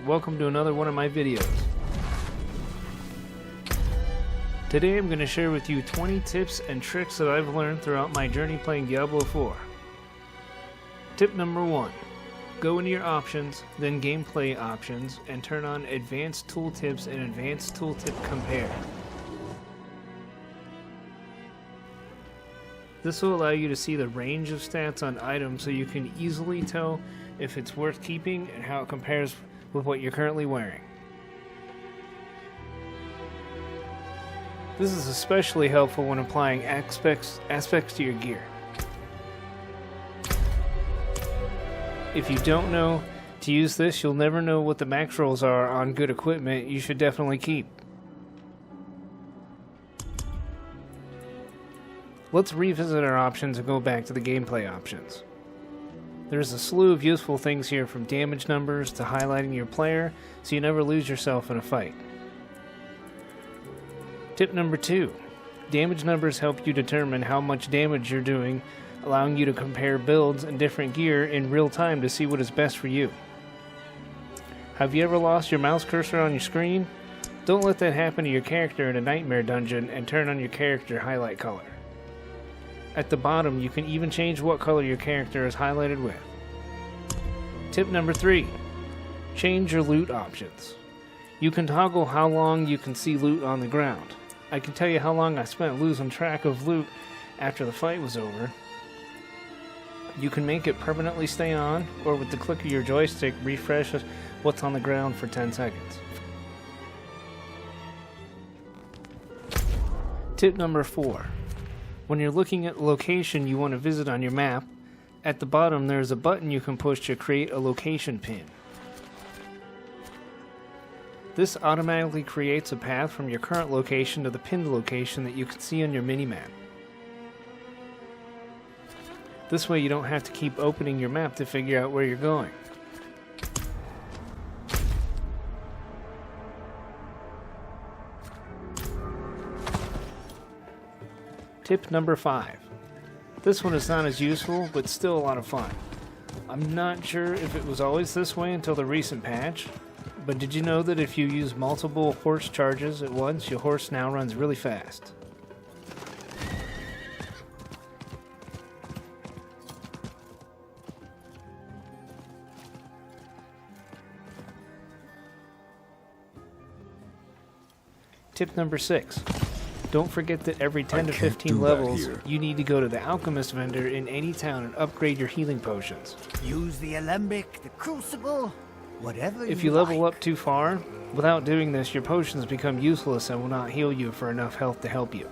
welcome to another one of my videos. Today I'm going to share with you 20 tips and tricks that I've learned throughout my journey playing Diablo 4. Tip number 1. Go into your options, then gameplay options, and turn on Advanced Tooltips and Advanced Tooltip Compare. This will allow you to see the range of stats on items so you can easily tell if it's worth keeping and how it compares with what you're currently wearing. This is especially helpful when applying aspects to your gear. If you don't know to use this, you'll never know what the max rolls are on good equipment you should definitely keep. Let's revisit our options and go back to the gameplay options. There's a slew of useful things here, from damage numbers to highlighting your player so you never lose yourself in a fight. Tip number 2. Damage numbers help you determine how much damage you're doing, allowing you to compare builds and different gear in real time to see what is best for you. Have you ever lost your mouse cursor on your screen? Don't let that happen to your character in a nightmare dungeon, and turn on your character highlight color. At the bottom, you can even change what color your character is highlighted with. Tip number 3. Change your loot options. You can toggle how long you can see loot on the ground. I can tell you how long I spent losing track of loot after the fight was over. You can make it permanently stay on, or with the click of your joystick, refresh what's on the ground for 10 seconds. Tip number 4. When you're looking at a location you want to visit on your map, at the bottom there's a button you can push to create a location pin. This automatically creates a path from your current location to the pinned location that you can see on your minimap. This way you don't have to keep opening your map to figure out where you're going. Tip number 5. This one is not as useful, but still a lot of fun. I'm not sure if it was always this way until the recent patch, but did you know that if you use multiple horse charges at once, your horse now runs really fast? Tip number 6. Don't forget that every 10 to 15 levels, you need to go to the alchemist vendor in any town and upgrade your healing potions. Use the alembic, the crucible, whatever If you level up too far, without doing this, your potions become useless and will not heal you for enough health to help you.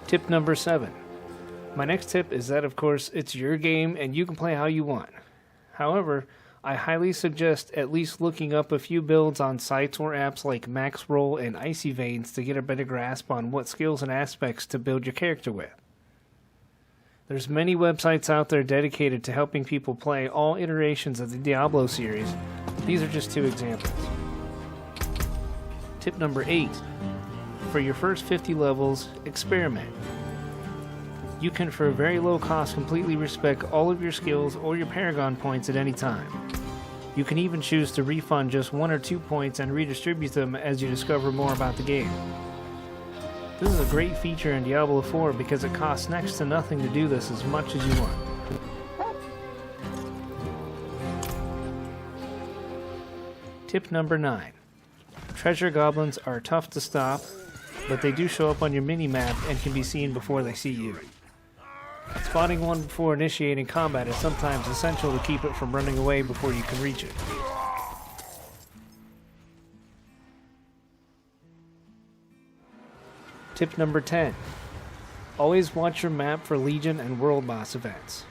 Tip number 7. My next tip is that, of course, it's your game and you can play how you want. However, I highly suggest at least looking up a few builds on sites or apps like Maxroll and Icy Veins to get a better grasp on what skills and aspects to build your character with. There's many websites out there dedicated to helping people play all iterations of the Diablo series. These are just 2 examples. Tip number 8. For your first 50 levels, experiment. You can, for a very low cost, completely respec all of your skills or your Paragon points at any time. You can even choose to refund just 1 or 2 points and redistribute them as you discover more about the game. This is a great feature in Diablo 4 because it costs next to nothing to do this as much as you want. Tip number 9. Treasure goblins are tough to stop, but they do show up on your mini-map and can be seen before they see you. Spotting one before initiating combat is sometimes essential to keep it from running away before you can reach it. Tip number 10. Always watch your map for Legion and World Boss events.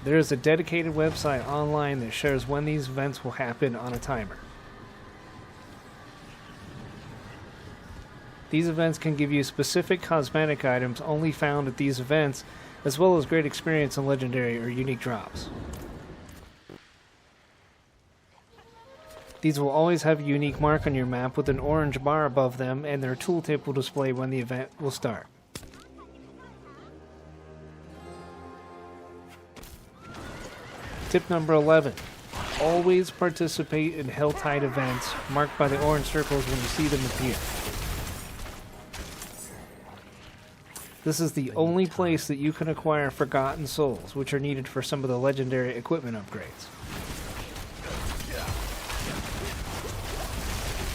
There is a dedicated website online that shows when these events will happen on a timer. These events can give you specific cosmetic items only found at these events, as well as great experience in legendary or unique drops. These will always have a unique mark on your map with an orange bar above them, and their tooltip will display when the event will start. Tip number 11. Always participate in Helltide events marked by the orange circles when you see them appear. This is the only place that you can acquire Forgotten Souls, which are needed for some of the legendary equipment upgrades.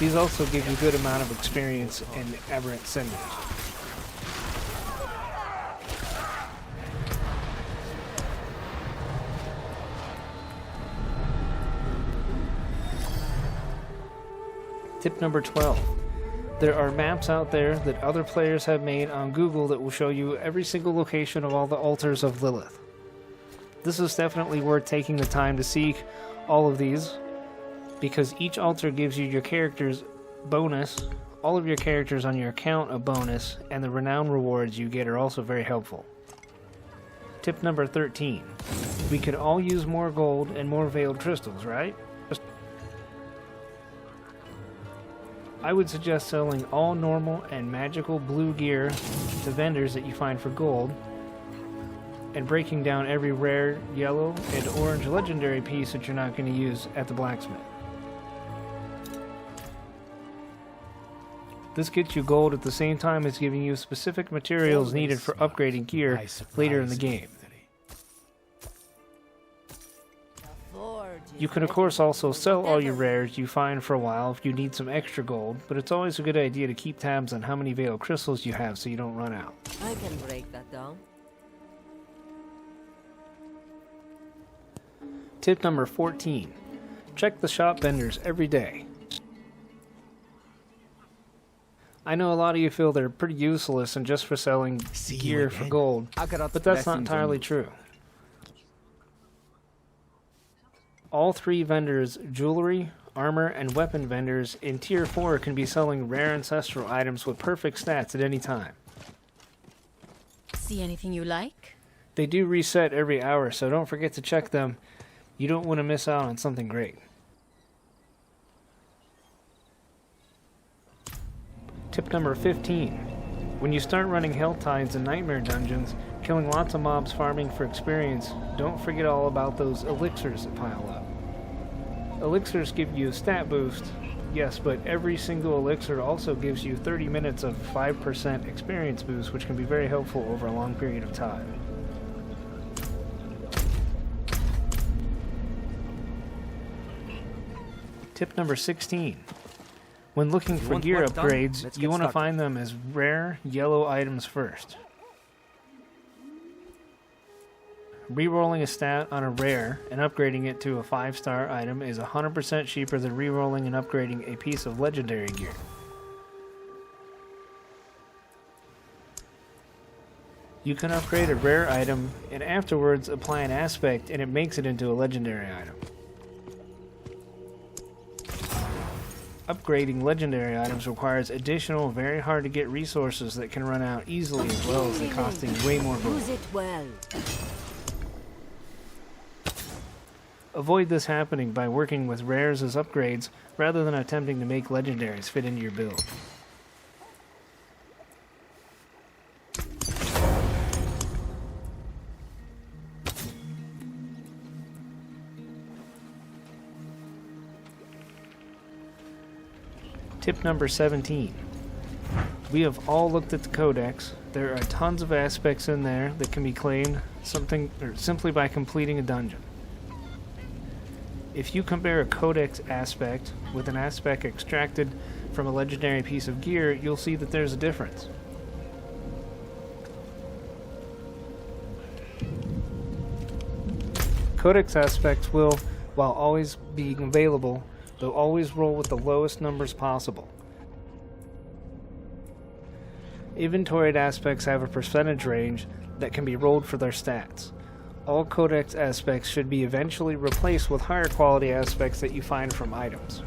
These also give you a good amount of experience in Aberrant Cinders. Tip number 12. There are maps out there that other players have made on Google that will show you every single location of all the altars of Lilith. This is definitely worth taking the time to seek all of these, because each altar gives you your character's bonus, all of your characters on your account a bonus, and the renown rewards you get are also very helpful. Tip number 13. We could all use more gold and more veiled crystals, right? I would suggest selling all normal and magical blue gear to vendors that you find for gold, and breaking down every rare yellow and orange legendary piece that you're not going to use at the blacksmith. This gets you gold at the same time as giving you specific materials needed for upgrading gear later in the game. You can of course also sell all your rares you find for a while if you need some extra gold, but it's always a good idea to keep tabs on how many veiled crystals you have so you don't run out. I can break that down. Tip number 14. Check the shop vendors every day. I know a lot of you feel they're pretty useless and just for selling gear for gold, but that's not entirely true. All three vendors, jewelry, armor, and weapon vendors in Tier 4 can be selling rare ancestral items with perfect stats at any time. See anything you like? They do reset every hour, so don't forget to check them. You don't want to miss out on something great. Tip number 15. When you start running Helltides and Nightmare Dungeons, killing lots of mobs farming for experience, don't forget all about those elixirs that pile up. Elixirs give you a stat boost, yes, but every single elixir also gives you 30 minutes of 5% experience boost, which can be very helpful over a long period of time. Tip number 16. When looking for gear upgrades, you want to find them as rare yellow items first. Rerolling a stat on a rare and upgrading it to a 5-star item is 100% cheaper than rerolling and upgrading a piece of legendary gear. You can upgrade a rare item and afterwards apply an aspect and it makes it into a legendary item. Upgrading legendary items requires additional, very hard to get resources that can run out easily as well as they costing way more gold. Use it well. Avoid this happening by working with rares as upgrades rather than attempting to make legendaries fit into your build. Tip number 17. We have all looked at the codex. There are tons of aspects in there that can be claimed simply by completing a dungeon. If you compare a codex aspect with an aspect extracted from a legendary piece of gear, you'll see that there's a difference. Codex aspects will, while always being available, they'll always roll with the lowest numbers possible. Inventoried aspects have a percentage range that can be rolled for their stats. All codex aspects should be eventually replaced with higher quality aspects that you find from items.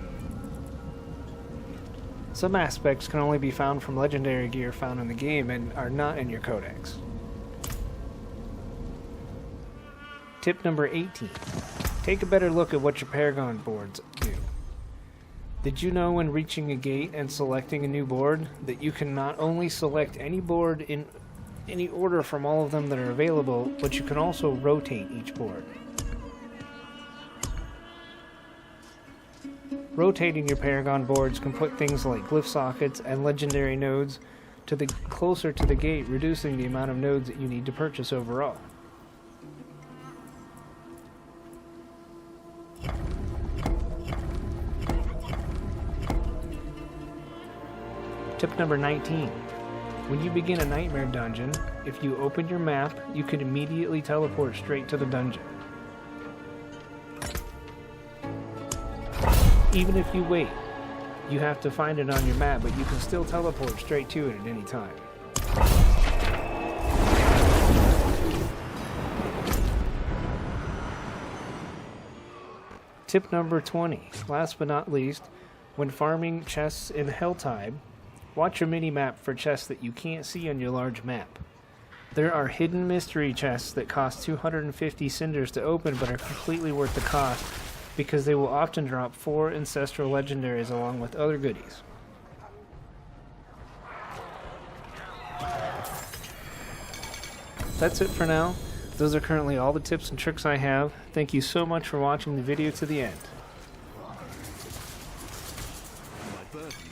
Some aspects can only be found from legendary gear found in the game and are not in your codex. Tip number 18. Take a better look at what your Paragon boards do. Did you know when reaching a gate and selecting a new board that you can not only select any board in any order from all of them that are available, but you can also rotate each board? Rotating your Paragon boards can put things like glyph sockets and legendary nodes to the closer to the gate, reducing the amount of nodes that you need to purchase overall. Tip number 19. When you begin a nightmare dungeon, if you open your map, you can immediately teleport straight to the dungeon. Even if you wait, you have to find it on your map, but you can still teleport straight to it at any time. Tip number 20. Last but not least, when farming chests in Helltide, watch your mini-map for chests that you can't see on your large map. There are hidden mystery chests that cost 250 cinders to open but are completely worth the cost because they will often drop 4 ancestral legendaries along with other goodies. That's it for now. Those are currently all the tips and tricks I have. Thank you so much for watching the video to the end.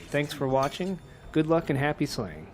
Thanks for watching. Good luck and happy slaying.